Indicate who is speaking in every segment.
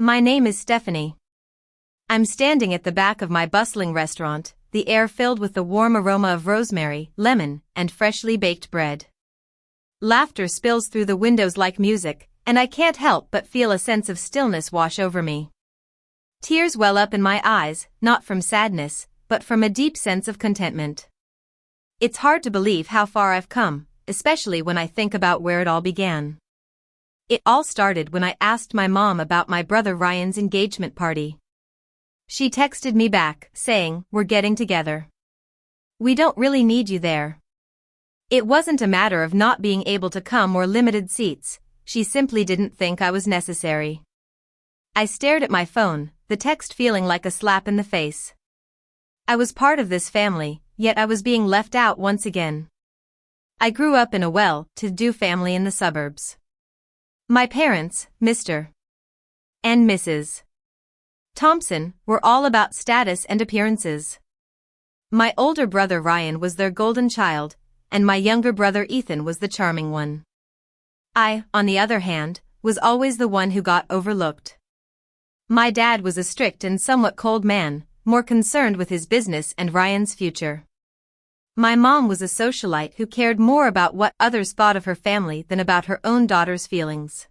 Speaker 1: My name is Stephanie. I'm standing at the back of my bustling restaurant, the air filled with the warm aroma of rosemary, lemon, and freshly baked bread. Laughter spills through the windows like music, and I can't help but feel a sense of stillness wash over me. Tears well up in my eyes, not from sadness, but from a deep sense of contentment. It's hard to believe how far I've come, especially when I think about where it all began. It all started when I asked my mom about my brother Ryan's engagement party. She texted me back, saying, "We're getting together. We don't really need you there." It wasn't a matter of not being able to come or limited seats, she simply didn't think I was necessary. I stared at my phone, the text feeling like a slap in the face. I was part of this family, yet I was being left out once again. I grew up in a well-to-do family in the suburbs. My parents, Mr. and Mrs. Thompson, were all about status and appearances. My older brother Ryan was their golden child, and my younger brother Ethan was the charming one. I, on the other hand, was always the one who got overlooked. My dad was a strict and somewhat cold man, more concerned with his business and Ryan's future. My mom was a socialite who cared more about what others thought of her family than about her own daughter's feelings.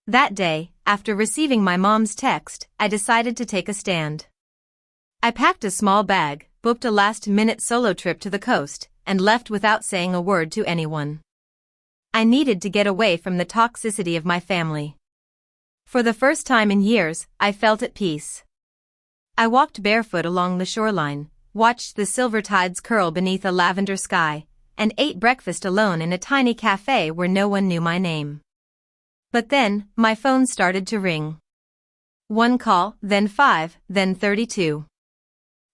Speaker 1: That day, after receiving my mom's text, I decided to take a stand. I packed a small bag, booked a last-minute solo trip to the coast, and left without saying a word to anyone. I needed to get away from the toxicity of my family. For the first time in years, I felt at peace. I walked barefoot along the shoreline, watched the silver tides curl beneath a lavender sky, and ate breakfast alone in a tiny cafe where no one knew my name. But then, my phone started to ring. One call, then 5, then 32.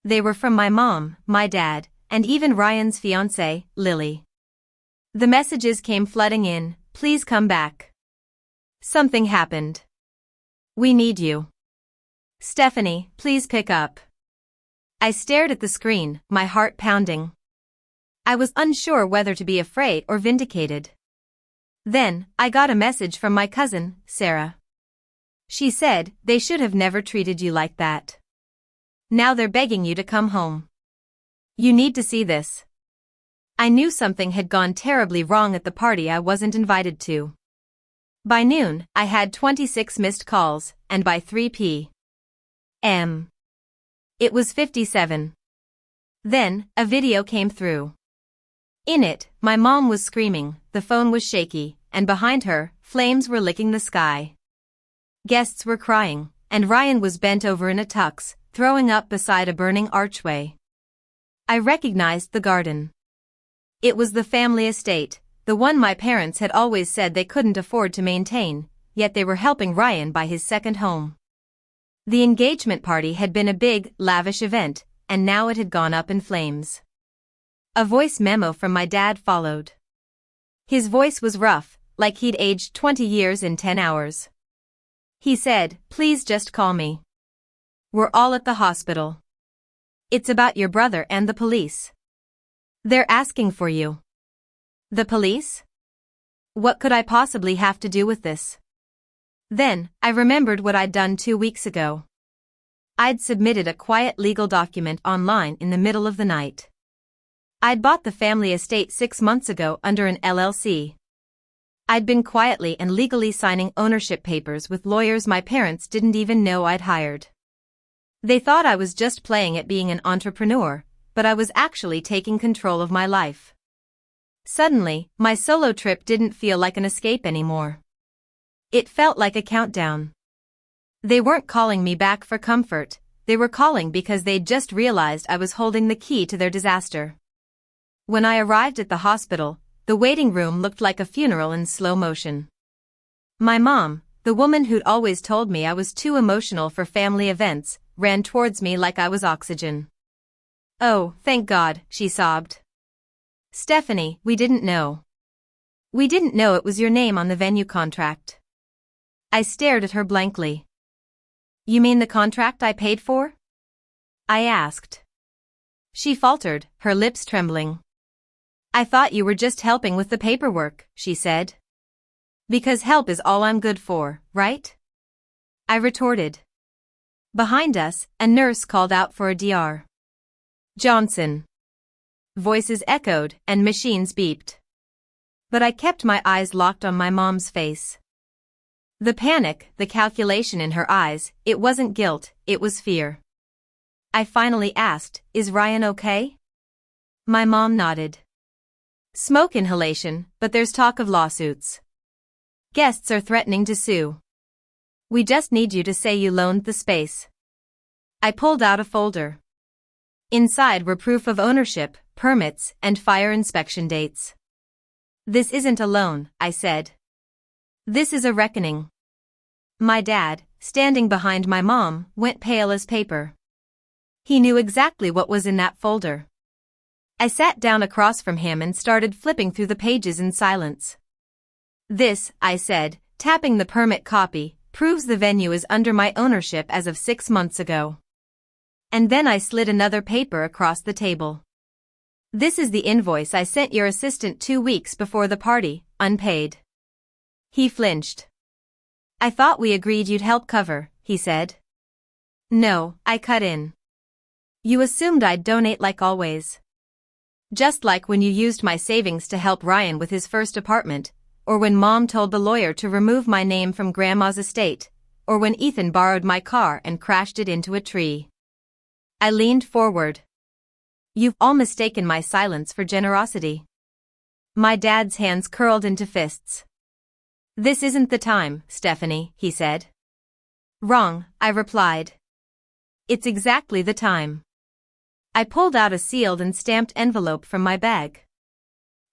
Speaker 1: They were from my mom, my dad, and even Ryan's fiancée, Lily. The messages came flooding in, "Please come back. Something happened. We need you. Stephanie, please pick up." I stared at the screen, my heart pounding. I was unsure whether to be afraid or vindicated. Then, I got a message from my cousin, Sarah. She said, "They should have never treated you like that. Now they're begging you to come home. You need to see this." I knew something had gone terribly wrong at the party I wasn't invited to. By noon, I had 26 missed calls, and by 3 p.m. it was 57. Then, a video came through. In it, my mom was screaming, the phone was shaky, and behind her, flames were licking the sky. Guests were crying, and Ryan was bent over in a tux, throwing up beside a burning archway. I recognized the garden. It was the family estate, the one my parents had always said they couldn't afford to maintain, yet they were helping Ryan buy his second home. The engagement party had been a big, lavish event, and now it had gone up in flames. A voice memo from my dad followed. His voice was rough, like he'd aged 20 years in 10 hours. He said, "Please just call me. We're all at the hospital. It's about your brother and the police. They're asking for you." The police? What could I possibly have to do with this? Then, I remembered what I'd done 2 weeks ago. I'd submitted a quiet legal document online in the middle of the night. I'd bought the family estate 6 months ago under an LLC. I'd been quietly and legally signing ownership papers with lawyers my parents didn't even know I'd hired. They thought I was just playing at being an entrepreneur, but I was actually taking control of my life. Suddenly, my solo trip didn't feel like an escape anymore. It felt like a countdown. They weren't calling me back for comfort, they were calling because they'd just realized I was holding the key to their disaster. When I arrived at the hospital, the waiting room looked like a funeral in slow motion. My mom, the woman who'd always told me I was too emotional for family events, ran towards me like I was oxygen. "Oh, thank God," she sobbed. "Stephanie, we didn't know. We didn't know it was your name on the venue contract." I stared at her blankly. "You mean the contract I paid for?" I asked. She faltered, her lips trembling. "I thought you were just helping with the paperwork," she said. "Because help is all I'm good for, right?" I retorted. Behind us, a nurse called out for a Dr. Johnson. Voices echoed and machines beeped. But I kept my eyes locked on my mom's face. The panic, the calculation in her eyes, it wasn't guilt, it was fear. I finally asked, "Is Ryan okay?" My mom nodded. "Smoke inhalation, but there's talk of lawsuits. Guests are threatening to sue. We just need you to say you loaned the space." I pulled out a folder. Inside were proof of ownership, permits, and fire inspection dates. "This isn't a loan," I said. "This is a reckoning." My dad, standing behind my mom, went pale as paper. He knew exactly what was in that folder. I sat down across from him and started flipping through the pages in silence. "This," I said, tapping the permit copy, "proves the venue is under my ownership as of 6 months ago." And then I slid another paper across the table. "This is the invoice I sent your assistant 2 weeks before the party, unpaid." He flinched. "I thought we agreed you'd help cover," he said. "No," I cut in. "You assumed I'd donate like always. Just like when you used my savings to help Ryan with his first apartment, or when Mom told the lawyer to remove my name from Grandma's estate, or when Ethan borrowed my car and crashed it into a tree." I leaned forward. "You've all mistaken my silence for generosity." My dad's hands curled into fists. "This isn't the time, Stephanie," he said. "Wrong," I replied. "It's exactly the time." I pulled out a sealed and stamped envelope from my bag.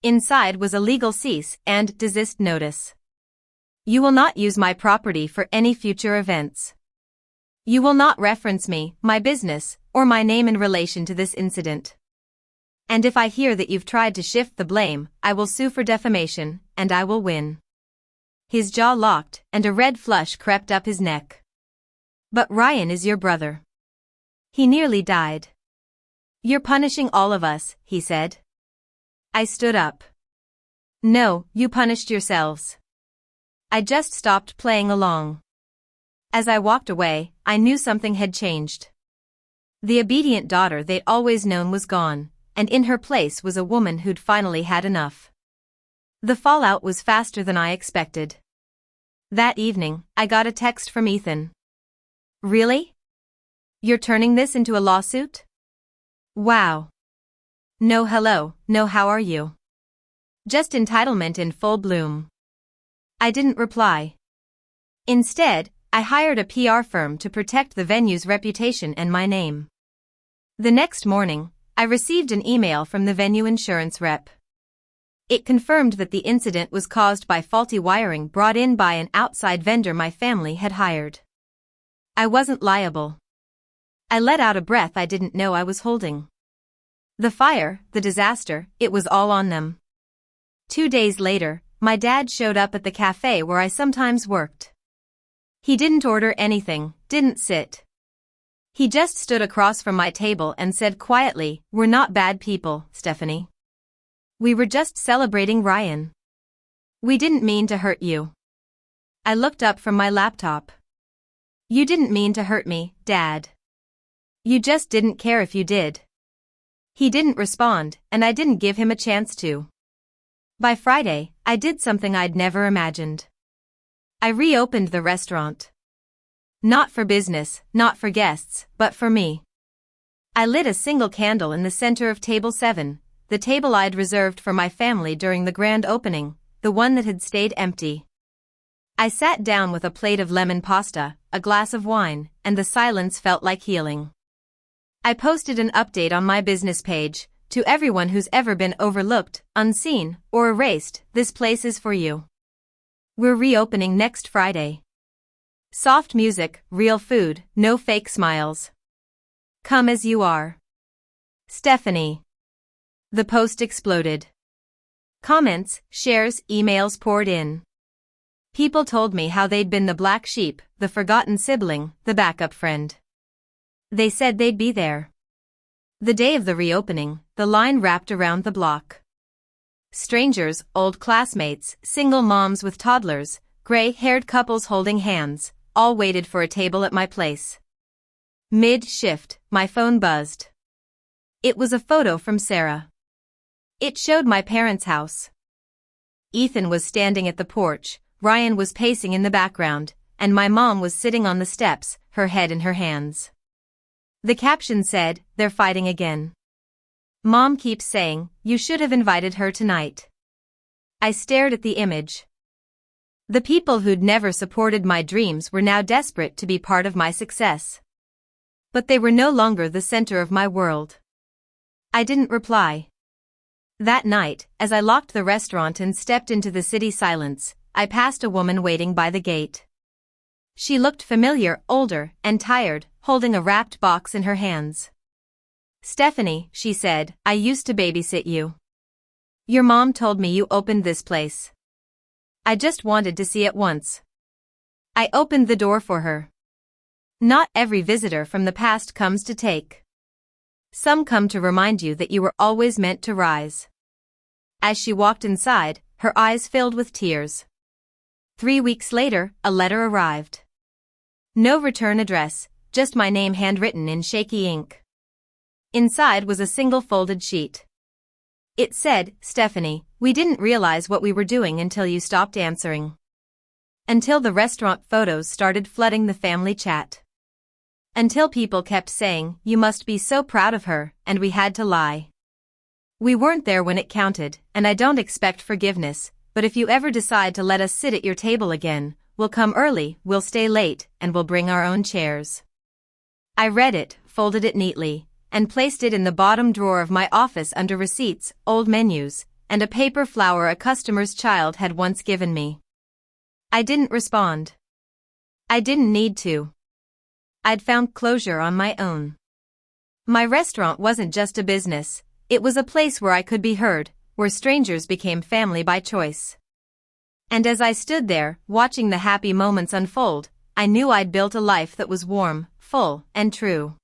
Speaker 1: Inside was a legal cease and desist notice. "You will not use my property for any future events. You will not reference me, my business, or my name in relation to this incident. And if I hear that you've tried to shift the blame, I will sue for defamation, and I will win." His jaw locked, and a red flush crept up his neck. "But Ryan is your brother. He nearly died. You're punishing all of us," he said. I stood up. "No, you punished yourselves. I just stopped playing along." As I walked away, I knew something had changed. The obedient daughter they'd always known was gone, and in her place was a woman who'd finally had enough. The fallout was faster than I expected. That evening, I got a text from Ethan. "Really? You're turning this into a lawsuit? Wow. No hello, no how are you. Just entitlement in full bloom." I didn't reply. Instead, I hired a PR firm to protect the venue's reputation and my name. The next morning, I received an email from the venue insurance rep. It confirmed that the incident was caused by faulty wiring brought in by an outside vendor my family had hired. I wasn't liable. I let out a breath I didn't know I was holding. The fire, the disaster, it was all on them. 2 days later, my dad showed up at the cafe where I sometimes worked. He didn't order anything, didn't sit. He just stood across from my table and said quietly, "We're not bad people, Stephanie. We were just celebrating Ryan. We didn't mean to hurt you." I looked up from my laptop. "You didn't mean to hurt me, Dad. You just didn't care if you did." He didn't respond, and I didn't give him a chance to. By Friday, I did something I'd never imagined. I reopened the restaurant. Not for business, not for guests, but for me. I lit a single candle in the center of table 7, the table I'd reserved for my family during the grand opening, the one that had stayed empty. I sat down with a plate of lemon pasta, a glass of wine, and the silence felt like healing. I posted an update on my business page. "To everyone who's ever been overlooked, unseen, or erased, this place is for you. We're reopening next Friday. Soft music, real food, no fake smiles. Come as you are. Stephanie." The post exploded. Comments, shares, emails poured in. People told me how they'd been the black sheep, the forgotten sibling, the backup friend. They said they'd be there. The day of the reopening, the line wrapped around the block. Strangers, old classmates, single moms with toddlers, gray-haired couples holding hands, all waited for a table at my place. Mid-shift, my phone buzzed. It was a photo from Sarah. It showed my parents' house. Ethan was standing at the porch, Ryan was pacing in the background, and my mom was sitting on the steps, her head in her hands. The caption said, "They're fighting again. Mom keeps saying, you should have invited her tonight." I stared at the image. The people who'd never supported my dreams were now desperate to be part of my success. But they were no longer the center of my world. I didn't reply. That night, as I locked the restaurant and stepped into the city silence, I passed a woman waiting by the gate. She looked familiar, older, and tired, holding a wrapped box in her hands. "Stephanie," she said, "I used to babysit you. Your mom told me you opened this place. I just wanted to see it once." I opened the door for her. Not every visitor from the past comes to take. Some come to remind you that you were always meant to rise. As she walked inside, her eyes filled with tears. 3 weeks later, a letter arrived. No return address, just my name handwritten in shaky ink. Inside was a single folded sheet. It said, "Stephanie, we didn't realize what we were doing until you stopped answering. Until the restaurant photos started flooding the family chat. Until people kept saying, you must be so proud of her, and we had to lie. We weren't there when it counted, and I don't expect forgiveness, but if you ever decide to let us sit at your table again, we'll come early, we'll stay late, and we'll bring our own chairs." I read it, folded it neatly, and placed it in the bottom drawer of my office under receipts, old menus, and a paper flower a customer's child had once given me. I didn't respond. I didn't need to. I'd found closure on my own. My restaurant wasn't just a business, it was a place where I could be heard, where strangers became family by choice. And as I stood there, watching the happy moments unfold, I knew I'd built a life that was warm, full, and true.